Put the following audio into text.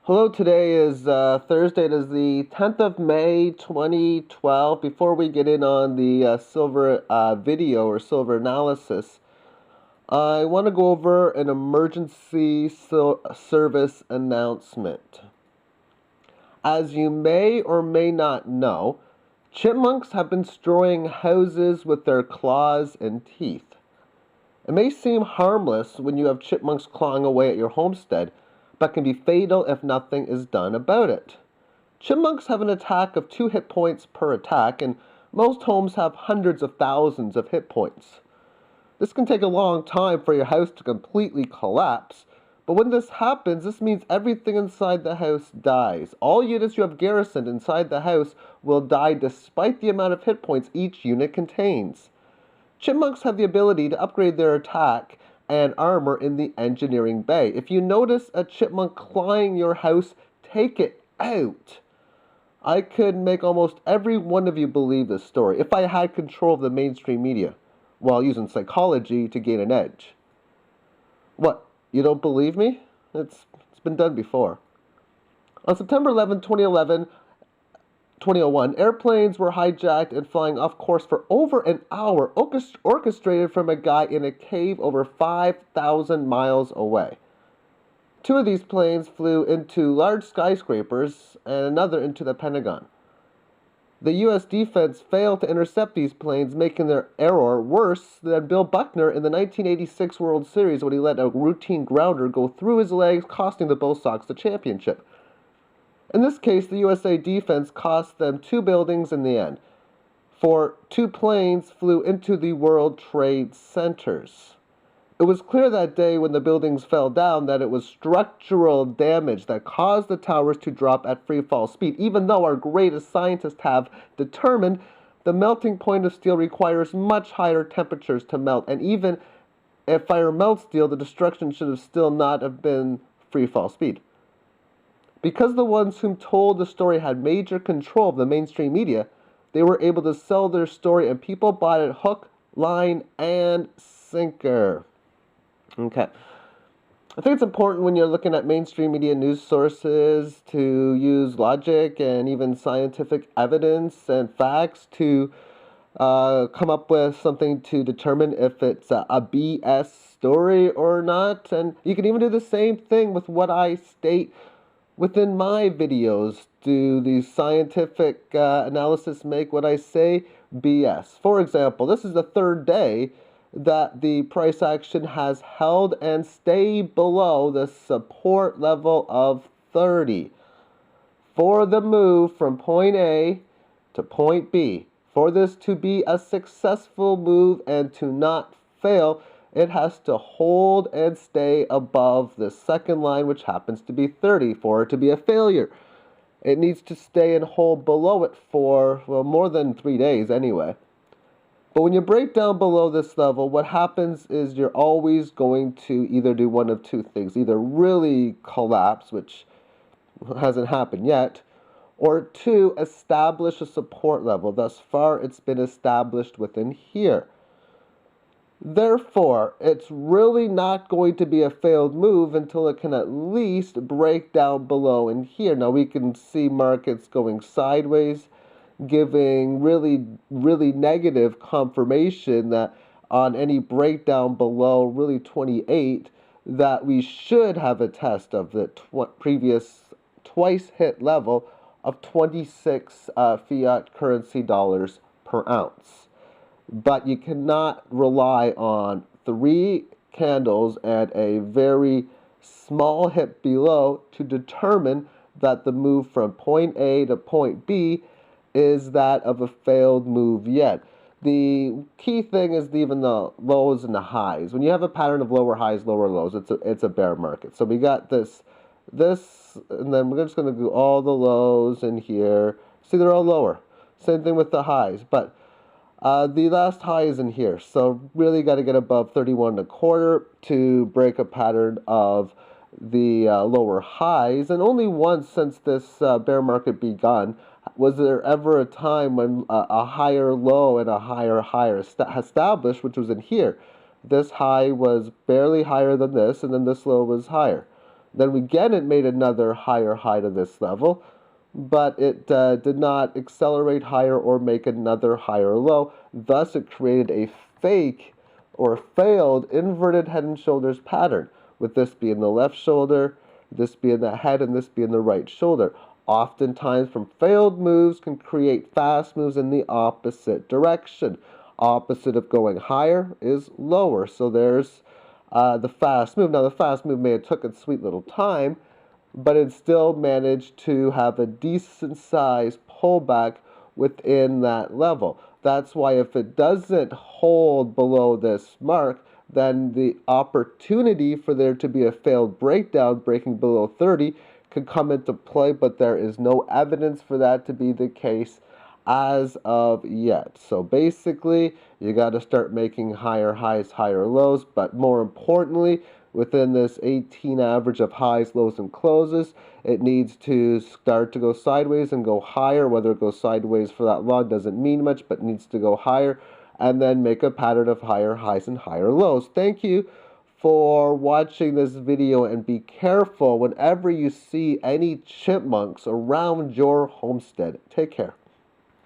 Hello, today is Thursday. It is the 10th of May, 2012. Before we get in on the silver video or silver analysis, I want to go over an emergency service announcement. As you may or may not know, chipmunks have been destroying houses with their claws and teeth. It may seem harmless when you have chipmunks clawing away at your homestead, but can be fatal if nothing is done about it. Chipmunks have an attack of 2 hit points per attack, and most homes have hundreds of thousands of hit points. This can take a long time for your house to completely collapse, but when this happens, this means everything inside the house dies. All units you have garrisoned inside the house will die despite the amount of hit points each unit contains. Chipmunks have the ability to upgrade their attack and armor in the engineering bay. If you notice a chipmunk clawing your house, take it out. I could make almost every one of you believe this story if I had control of the mainstream media while using psychology to gain an edge. What, you don't believe me? It's been done before. On September 11, 2001, airplanes were hijacked and flying off course for over an hour, orchestrated from a guy in a cave over 5,000 miles away. 2 of these planes flew into large skyscrapers and another into the Pentagon. The U.S. defense failed to intercept these planes, making their error worse than Bill Buckner in the 1986 World Series when he let a routine grounder go through his legs, costing the Bo Sox the championship. In this case, the USA defense cost them 2 buildings in the end, for 2 planes flew into the World Trade Centers. It was clear that day when the buildings fell down that it was structural damage that caused the towers to drop at free fall speed, even though our greatest scientists have determined the melting point of steel requires much higher temperatures to melt, and even if fire melts steel, the destruction should have still not have been free fall speed. Because the ones whom told the story had major control of the mainstream media, they were able to sell their story and people bought it hook, line, and sinker. Okay. I think it's important when you're looking at mainstream media news sources to use logic and even scientific evidence and facts to come up with something to determine if it's a BS story or not. And you can even do the same thing with what I state within my videos. Do the scientific analysis make what I say BS? For example, this is the 3rd day that the price action has held and stayed below the support level of 30. For the move from point A to point B, for this to be a successful move and to not fail, it has to hold and stay above the second line, which happens to be 30, for it to be a failure. It needs to stay and hold below it for, well, more than 3 days anyway. But when you break down below this level, what happens is you're always going to either do one of 2 things. Either really collapse, which hasn't happened yet, or 2, establish a support level. Thus far, it's been established within here. Therefore, it's really not going to be a failed move until it can at least break down below in here. Now, we can see markets going sideways, giving really negative confirmation that on any breakdown below really 28, that we should have a test of the previous twice hit level of 26 fiat currency dollars per ounce. But you cannot rely on 3 candles and a very small hit below to determine that the move from point A to point B is that of a failed move yet. The key thing is even the lows and the highs. When you have a pattern of lower highs, lower lows, it's a bear market. So we got this, and then we're just going to do all the lows in here. See, they're all lower. Same thing with the highs, but the last high is in here. So really got to get above 31.25 to break a pattern of the lower highs. And only once since this bear market begun was there ever a time when a higher low and a higher established, which was in here. This high was barely higher than this, and then this low was higher. Then again, it made another higher high to this level, but it did not accelerate higher or make another higher low. Thus, it created a fake or failed inverted head and shoulders pattern, with this being the left shoulder, this being the head, and this being the right shoulder. Oftentimes, from failed moves can create fast moves in the opposite direction. Opposite of going higher is lower. So there's the fast move. Now, the fast move may have took its sweet little time, but it still managed to have a decent size pullback within that level. That's why if it doesn't hold below this mark, then the opportunity for there to be a failed breakdown, breaking below 30, could come into play, but there is no evidence for that to be the case as of yet. So basically, you got to start making higher highs, higher lows, but more importantly, within this 18 average of highs, lows, and closes, it needs to start to go sideways and go higher. Whether it goes sideways for that long doesn't mean much, but needs to go higher and then make a pattern of higher highs and higher lows. Thank you for watching this video, and be careful whenever you see any chipmunks around your homestead. Take care.